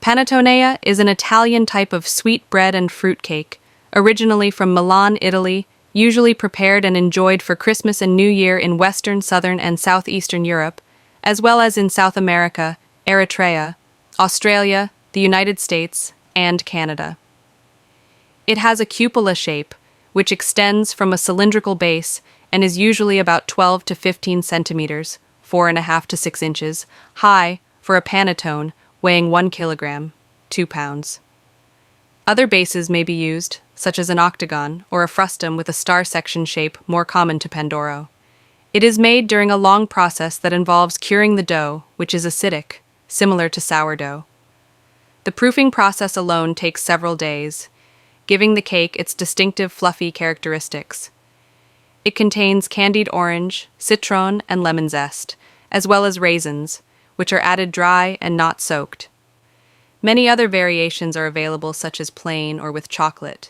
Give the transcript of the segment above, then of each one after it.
Panettone is an Italian type of sweet bread and fruit cake, originally from Milan, Italy, usually prepared and enjoyed for Christmas and New Year in Western, Southern, and Southeastern Europe, as well as in South America, Eritrea, Australia, the United States, and Canada. It has a cupola shape, which extends from a cylindrical base and is usually about 12 to 15 centimeters, 4.5 to 6 inches, high for a panettone weighing 1 kilogram, 2 pounds. Other bases may be used, such as an octagon or a frustum with a star section shape more common to Pandoro. It is made during a long process that involves curing the dough, which is acidic, similar to sourdough. The proofing process alone takes several days, giving the cake its distinctive fluffy characteristics. It contains candied orange, citron, and lemon zest, as well as raisins, which are added dry and not soaked. Many other variations are available, such as plain or with chocolate.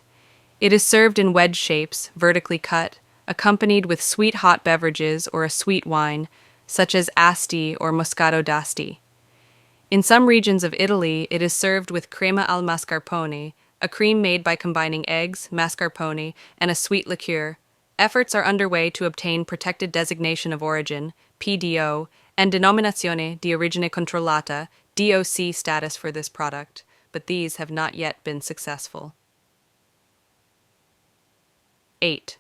It is served in wedge shapes, vertically cut, accompanied with sweet hot beverages or a sweet wine, such as asti or moscato d'asti. In some regions of Italy, it is served with crema al mascarpone, a cream made by combining eggs, mascarpone, and a sweet liqueur. Efforts are underway to obtain Protected Designation of Origin, PDO, and Denominazione di Origine Controllata, DOC status for this product, but these have not yet been successful. 8.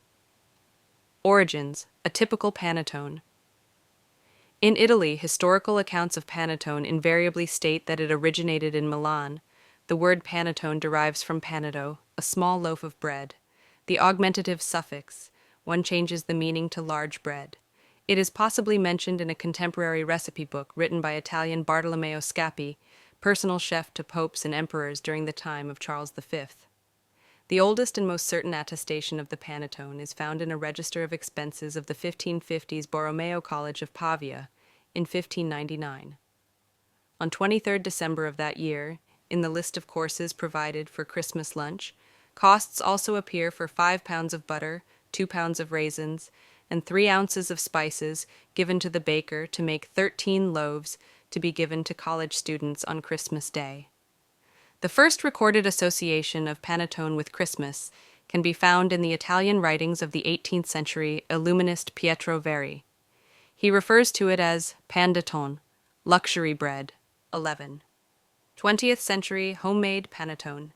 Origins, a typical panettone. In Italy, historical accounts of panettone invariably state that it originated in Milan. The word panettone derives from panetto, a small loaf of bread. The augmentative suffix, one changes the meaning to large bread. It is possibly mentioned in a contemporary recipe book written by Italian Bartolomeo Scappi, personal chef to popes and emperors during the time of Charles V. The oldest and most certain attestation of the panettone is found in a register of expenses of the 1550s Borromeo College of Pavia in 1599. On 23rd December of that year, in the list of courses provided for Christmas lunch, costs also appear for 5 pounds of butter, 2 pounds of raisins, and 3 ounces of spices given to the baker to make 13 loaves to be given to college students on Christmas Day. The first recorded association of panettone with Christmas can be found in the Italian writings of the 18th century Illuminist Pietro Verri. He refers to it as panettone, luxury bread, 11. 20th century homemade panettone.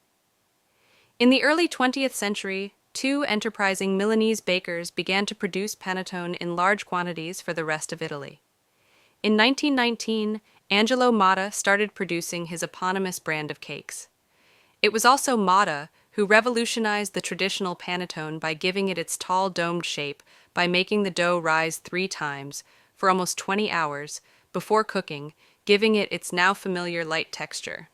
In the early 20th century, 2 enterprising Milanese bakers began to produce panettone in large quantities for the rest of Italy. In 1919, Angelo Motta started producing his eponymous brand of cakes. It was also Motta who revolutionized the traditional panettone by giving it its tall domed shape by making the dough rise 3 times, for almost 20 hours, before cooking, giving it its now familiar light texture.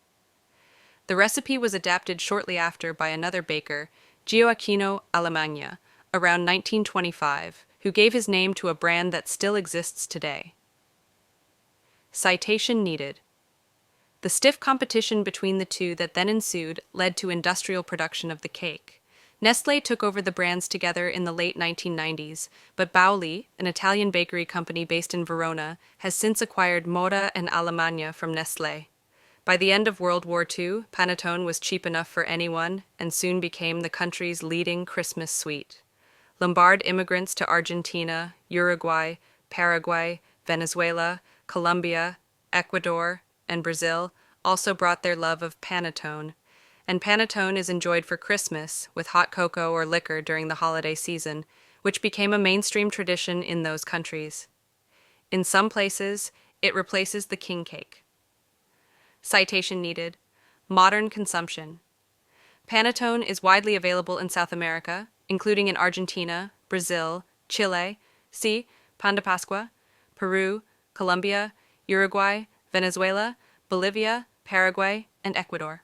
The recipe was adapted shortly after by another baker, Gioacchino Alemagna, around 1925, who gave his name to a brand that still exists today. Citation needed. The stiff competition between the two that then ensued led to industrial production of the cake. Nestlé took over the brands together in the late 1990s, but Bauli, an Italian bakery company based in Verona, has since acquired Motta and Alemagna from Nestlé. By the end of World War II, panettone was cheap enough for anyone and soon became the country's leading Christmas sweet. Lombard immigrants to Argentina, Uruguay, Paraguay, Venezuela, Colombia, Ecuador, and Brazil also brought their love of panettone, and panettone is enjoyed for Christmas with hot cocoa or liquor during the holiday season, which became a mainstream tradition in those countries. In some places, it replaces the king cake. Citation needed. Modern consumption. Panettone is widely available in South America, including in Argentina, Brazil, Chile, see Pan de Pascua, Peru, Colombia, Uruguay, Venezuela, Bolivia, Paraguay, and Ecuador.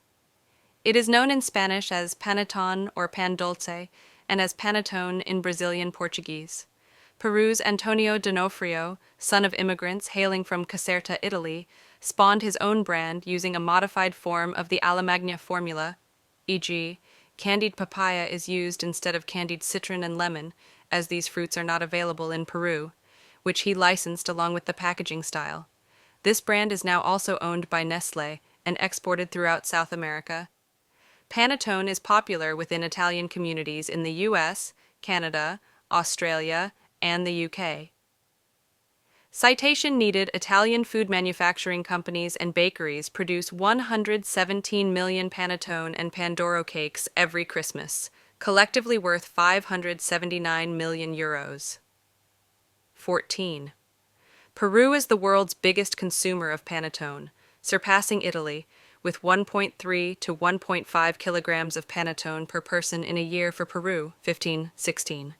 It is known in Spanish as panettone or pan dulce, and as panettone in Brazilian Portuguese. Peru's Antonio D'Onofrio, son of immigrants hailing from Caserta, Italy, spawned his own brand using a modified form of the Alemagna formula, e.g., candied papaya is used instead of candied citron and lemon, as these fruits are not available in Peru, which he licensed along with the packaging style. This brand is now also owned by Nestlé and exported throughout South America. Panettone is popular within Italian communities in the US, Canada, Australia, and the UK. Citation needed. Italian food manufacturing companies and bakeries produce 117 million panettone and pandoro cakes every Christmas, collectively worth €579 million. 14. Peru is the world's biggest consumer of panettone, surpassing Italy, with 1.3 to 1.5 kilograms of panettone per person in a year for Peru, 1516.